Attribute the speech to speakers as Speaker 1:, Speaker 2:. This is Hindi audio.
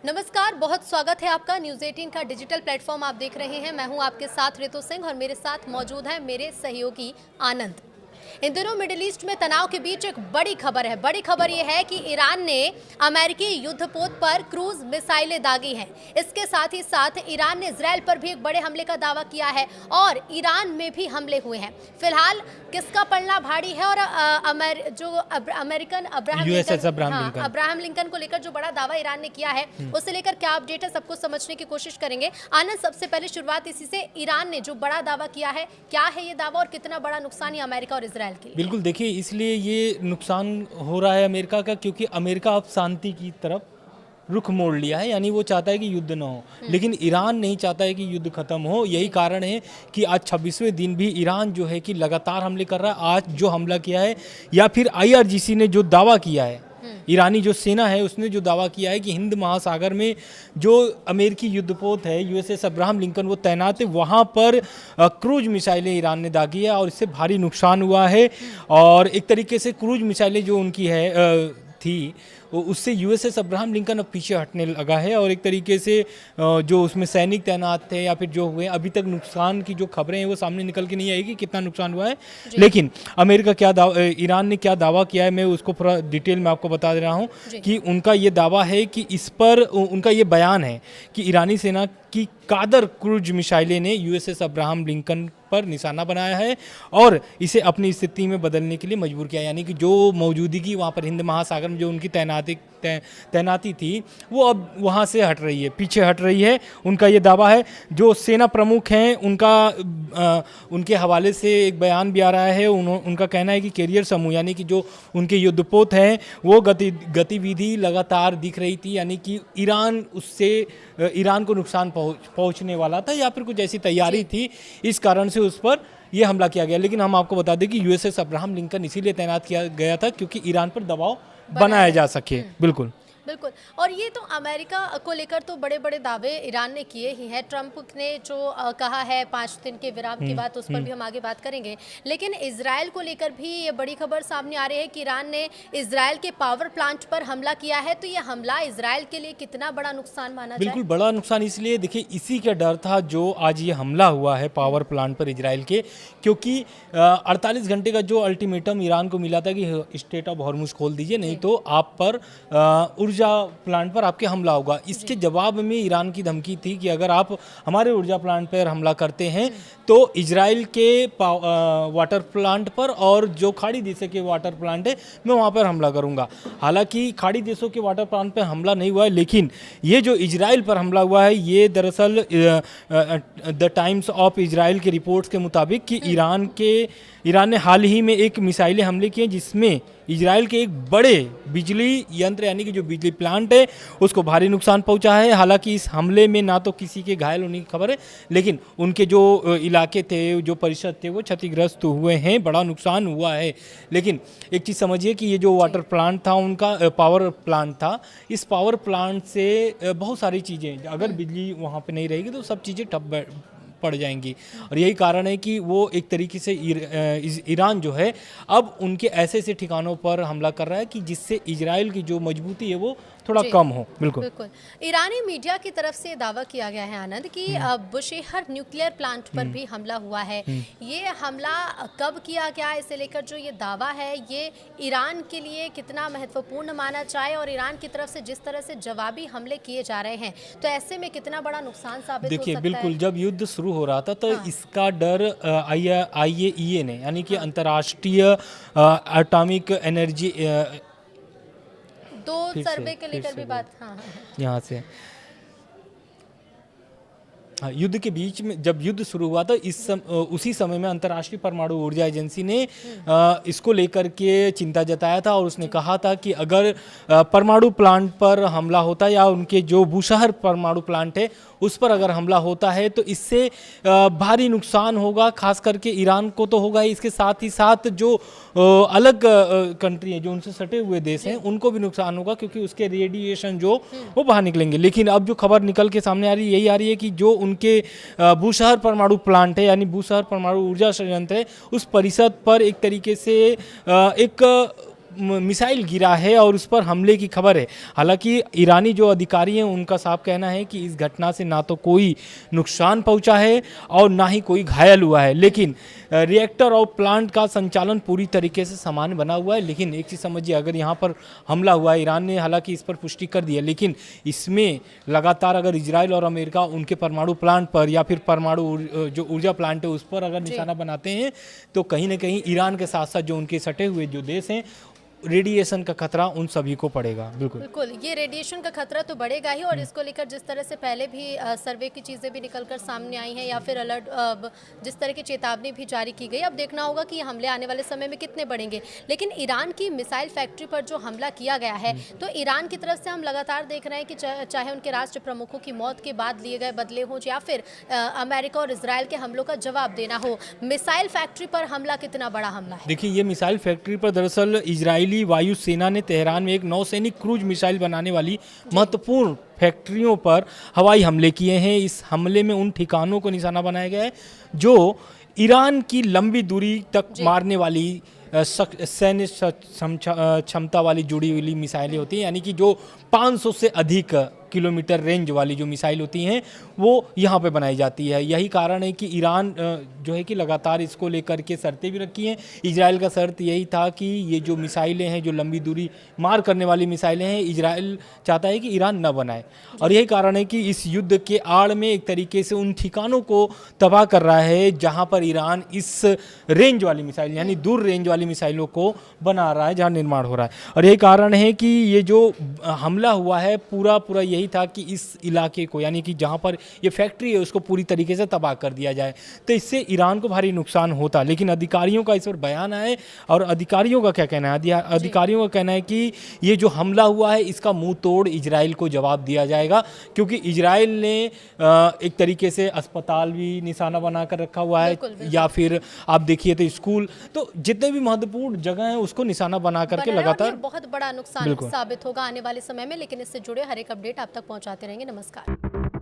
Speaker 1: नमस्कार, बहुत स्वागत है आपका न्यूज़ 18 का डिजिटल प्लेटफॉर्म आप देख रहे हैं। मैं हूं आपके साथ रितु सिंह और मेरे साथ मौजूद है मेरे सहयोगी आनंद। इन दिनों मिडिल ईस्ट में तनाव के बीच एक बड़ी खबर है। बड़ी खबर यह है कि ईरान ने अमेरिकी युद्धपोत पर क्रूज मिसाइलें दागी हैं। इसके साथ ही साथ ईरान ने इजराइल पर भी एक बड़े हमले का दावा किया है और ईरान में भी हमले हुए हैं। फिलहाल किसका पलड़ा भारी है और अमेरिकन अब्राहम लिंकन को लेकर जो बड़ा दावा ईरान ने किया है उसे लेकर क्या अपडेट है, सब कुछ समझने की कोशिश करेंगे। आनंद, सबसे पहले शुरुआत इसी से, ईरान ने जो बड़ा दावा किया है, क्या है ये दावा और कितना बड़ा नुकसान ये अमेरिका और इजराइल के लिए?
Speaker 2: बिल्कुल, देखिए, इसलिए ये नुकसान हो रहा है अमेरिका का क्योंकि अमेरिका अब शांति की तरफ रुख मोड़ लिया है, यानी वो चाहता है कि युद्ध न हो, लेकिन ईरान नहीं चाहता है कि युद्ध खत्म हो। यही कारण है कि आज 26वें दिन भी ईरान जो है कि लगातार हमले कर रहा है। आज जो हमला किया है, या फिर IRGC ने जो दावा किया है, ईरानी जो सेना है उसने जो दावा किया है कि हिंद महासागर में जो अमेरिकी युद्धपोत है USS अब्राहम लिंकन वो तैनात है, वहाँ पर क्रूज मिसाइलें ईरान ने दागी है और इससे भारी नुकसान हुआ है। और एक तरीके से क्रूज मिसाइलें जो उनकी थी उससे USS अब्राहम लिंकन अब पीछे हटने लगा है और एक तरीके से जो उसमें सैनिक तैनात थे या फिर जो हुए, अभी तक नुकसान की जो खबरें हैं वो सामने निकल के नहीं आएगी कितना नुकसान हुआ है। लेकिन अमेरिका ईरान ने क्या दावा किया है, मैं उसको पूरा डिटेल में आपको बता दे रहा हूँ कि उनका ये दावा है कि इस पर उनका ये बयान है कि ईरानी सेना की कादर क्रूज मिसाइलें ने USS अब्राहम लिंकन पर निशाना बनाया है और इसे अपनी स्थिति में बदलने के लिए मजबूर किया, यानी कि जो मौजूदगी वहाँ पर हिंद महासागर में जो उनकी तैनाती थी वो अब वहाँ से हट रही है, पीछे हट रही है। उनका ये दावा है। जो सेना प्रमुख हैं उनके हवाले से एक बयान भी आ रहा है। उनका कहना है कि कैरियर समूह यानी कि जो उनके युद्धपोत हैं वो गतिविधि लगातार दिख रही थी, यानी कि ईरान को नुकसान पहुंचने वाला था या फिर कुछ ऐसी तैयारी थी, इस कारण से उस पर यह हमला किया गया। लेकिन हम आपको बता दें कि USS अब्राहम लिंकन इसीलिए तैनात किया गया था क्योंकि ईरान पर दबाव बनाया जा सके। बिल्कुल
Speaker 1: बिल्कुल। और ये तो अमेरिका को लेकर तो बड़े बड़े दावे ईरान ने किए ही हैं। ट्रंप ने जो कहा है 5 दिन के विराम की बात, उस पर भी हम आगे बात करेंगे। लेकिन इजराइल को लेकर भी ये बड़ी खबर सामने आ रही है कि ईरान ने इजराइल के पावर प्लांट पर हमला किया है। तो ये हमला इजराइल के लिए कितना बड़ा नुकसान माना जाए?
Speaker 2: बिल्कुल बड़ा नुकसान इसलिए, देखिए, इसी का डर था जो आज ये हमला हुआ है पावर प्लांट पर इजराइल के, क्योंकि 48 घंटे का जो अल्टीमेटम ईरान को मिला था कि स्टेट ऑफ हॉर्मुज खोल दीजिए, नहीं तो आप पर ऊर्जा प्लांट पर आपके हमला होगा। इसके जवाब में ईरान की धमकी थी कि अगर आप हमारे ऊर्जा प्लांट पर हमला करते हैं तो इजराइल के वाटर प्लांट पर और जो खाड़ी देशों के वाटर प्लांट है मैं वहाँ पर हमला करूँगा। हालांकि खाड़ी देशों के वाटर प्लांट पर हमला नहीं हुआ है, लेकिन ये जो इजराइल पर हमला हुआ है ये दरअसल द टाइम्स ऑफ इजराइल के रिपोर्ट्स के मुताबिक कि ईरान ने हाल ही में एक मिसाइलें हमले किए जिसमें इजराइल के एक बड़े बिजली यंत्र यानी कि जो बिजली प्लांट है उसको भारी नुकसान पहुंचा है। हालांकि इस हमले में ना तो किसी के घायल होने की खबर है, लेकिन उनके जो इलाके थे, जो परिषद थे, वो क्षतिग्रस्त हुए हैं, बड़ा नुकसान हुआ है। लेकिन एक चीज़ समझिए कि ये जो वाटर प्लांट था उनका पावर प्लांट था, इस पावर प्लांट से बहुत सारी चीज़ें, अगर बिजली वहाँ पर नहीं रहेगी तो सब चीज़ें ठप पड़ जाएंगी। और यही कारण है कि वो एक तरीके से ईरान जो है अब उनके ऐसे ठिकानों पर हमला कर रहा है कि जिससे इजराइल की जो मजबूती है वो थोड़ा कम हो। बिल्कुल
Speaker 1: ईरानी मीडिया की तरफ से दावा किया गया है आनंद कि बुशेहर न्यूक्लियर प्लांट पर भी हमला हुआ है। ये हमला कब किया गया, इसे लेकर जो ये दावा है ये ईरान के लिए कितना महत्वपूर्ण माना जाए और ईरान की तरफ से जिस तरह से जवाबी हमले किए जा रहे हैं तो ऐसे में कितना बड़ा नुकसान साबित हो सकता है?
Speaker 2: देखिए, बिल्कुल, जब युद्ध शुरू हो रहा था तो इसका डर IAEA ने, यानी कि अंतर्राष्ट्रीय एटॉमिक एनर्जी
Speaker 1: सर्वे के लेकर भी बात यहाँ से
Speaker 2: हाँ, युद्ध के बीच में जब युद्ध शुरू हुआ तो उसी समय में अंतर्राष्ट्रीय परमाणु ऊर्जा एजेंसी ने इसको लेकर के चिंता जताया था और उसने कहा था कि अगर परमाणु प्लांट पर हमला होता है या उनके जो बूशहर परमाणु प्लांट है उस पर अगर हमला होता है तो इससे भारी नुकसान होगा, खास करके ईरान को तो होगा ही, इसके साथ ही साथ जो अलग कंट्री है जो उनसे सटे हुए देश हैं उनको भी नुकसान होगा, क्योंकि उसके रेडिएशन जो वो बाहर निकलेंगे। लेकिन अब जो खबर निकल के सामने आ रही है यही आ रही है कि जो उनके बूशहर परमाणु प्लांट है यानी बूशहर परमाणु ऊर्जा संयंत्र है उस परिसर पर एक तरीके से एक मिसाइल गिरा है और उस पर हमले की खबर है। हालांकि ईरानी जो अधिकारी हैं उनका साफ कहना है कि इस घटना से ना तो कोई नुकसान पहुंचा है और ना ही कोई घायल हुआ है, लेकिन रिएक्टर और प्लांट का संचालन पूरी तरीके से सामान्य बना हुआ है। लेकिन एक चीज़ समझिए, अगर यहाँ पर हमला हुआ है, ईरान ने हालांकि इस पर पुष्टि कर दी है, लेकिन इसमें लगातार अगर इजराइल और अमेरिका उनके परमाणु प्लांट पर या फिर परमाणु जो ऊर्जा प्लांट है उस पर अगर निशाना बनाते हैं तो कहीं ना कहीं ईरान के साथ साथ जो उनके सटे हुए जो देश हैं रेडिएशन का खतरा उन सभी को पड़ेगा। बिल्कुल
Speaker 1: बिल्कुल, ये रेडिएशन का खतरा तो बढ़ेगा ही, और इसको लेकर जिस तरह से पहले भी सर्वे की चीज़ें भी निकलकर सामने आई हैं या फिर अलर्ट जिस तरह की चेतावनी भी जारी की गई, अब देखना होगा कि ये हमले आने वाले समय में कितने बढ़ेंगे। लेकिन ईरान की मिसाइल फैक्ट्री पर जो हमला किया गया है तो ईरान की तरफ से हम लगातार देख रहे हैं कि चाहे उनके राष्ट्र प्रमुखों की मौत के बाद लिए गए बदले हों या फिर अमेरिका और इसराइल के हमलों का जवाब देना हो, मिसाइल फैक्ट्री पर हमला कितना बड़ा हमला है।
Speaker 2: देखिए, ये मिसाइल फैक्ट्री पर दरअसल इजरायली वायु सेना ने तेहरान में एक नौसैनिक क्रूज मिसाइल बनाने वाली महत्वपूर्ण फैक्ट्रियों पर हवाई हमले किए हैं। इस हमले में उन ठिकानों को निशाना बनाया गया है जो ईरान की लंबी दूरी तक मारने वाली सैन्य क्षमता वाली जुड़ी हुई मिसाइलें होती हैं, यानी कि जो 500 से अधिक किलोमीटर रेंज वाली जो मिसाइल होती हैं वो यहाँ पे बनाई जाती है। यही कारण है कि ईरान जो है कि लगातार इसको लेकर के शर्तें भी रखी हैं। इजराइल का शर्त यही था कि ये जो मिसाइलें हैं, जो लंबी दूरी मार करने वाली मिसाइलें हैं, इजराइल चाहता है कि ईरान न बनाए, और यही कारण है कि इस युद्ध के आड़ में एक तरीके से उन ठिकानों को तबाह कर रहा है जहाँ पर ईरान इस रेंज वाली मिसाइल यानी दूर रेंज वाली मिसाइलों को बना रहा है, जहाँ निर्माण हो रहा है। और यही कारण है कि ये जो हमला हुआ है पूरा यही था कि इस इलाके को यानी कि जहां पर ये फैक्ट्री है उसको पूरी तरीके से तबाह कर दिया जाए, तो इससे ईरान को भारी नुकसान होता। लेकिन अधिकारियों का इस पर बयान है, और अधिकारियों का क्या कहना है? अधिकारियों का कहना है कि ये जो हमला हुआ है इसका मुंह तोड़ इजराइल को जवाब दिया जाएगा, क्योंकि इजराइल ने एक तरीके से अस्पताल भी निशाना बनाकर रखा हुआ है, या फिर आप देखिए तो स्कूल, तो जितने भी महत्वपूर्ण जगह हैं उसको निशाना बना करके लगातार
Speaker 1: बहुत बड़ा नुकसान साबित होगा आने वाले समय में। लेकिन इससे जुड़े हर एक अपडेट आप तक पहुंचाते रहेंगे। नमस्कार।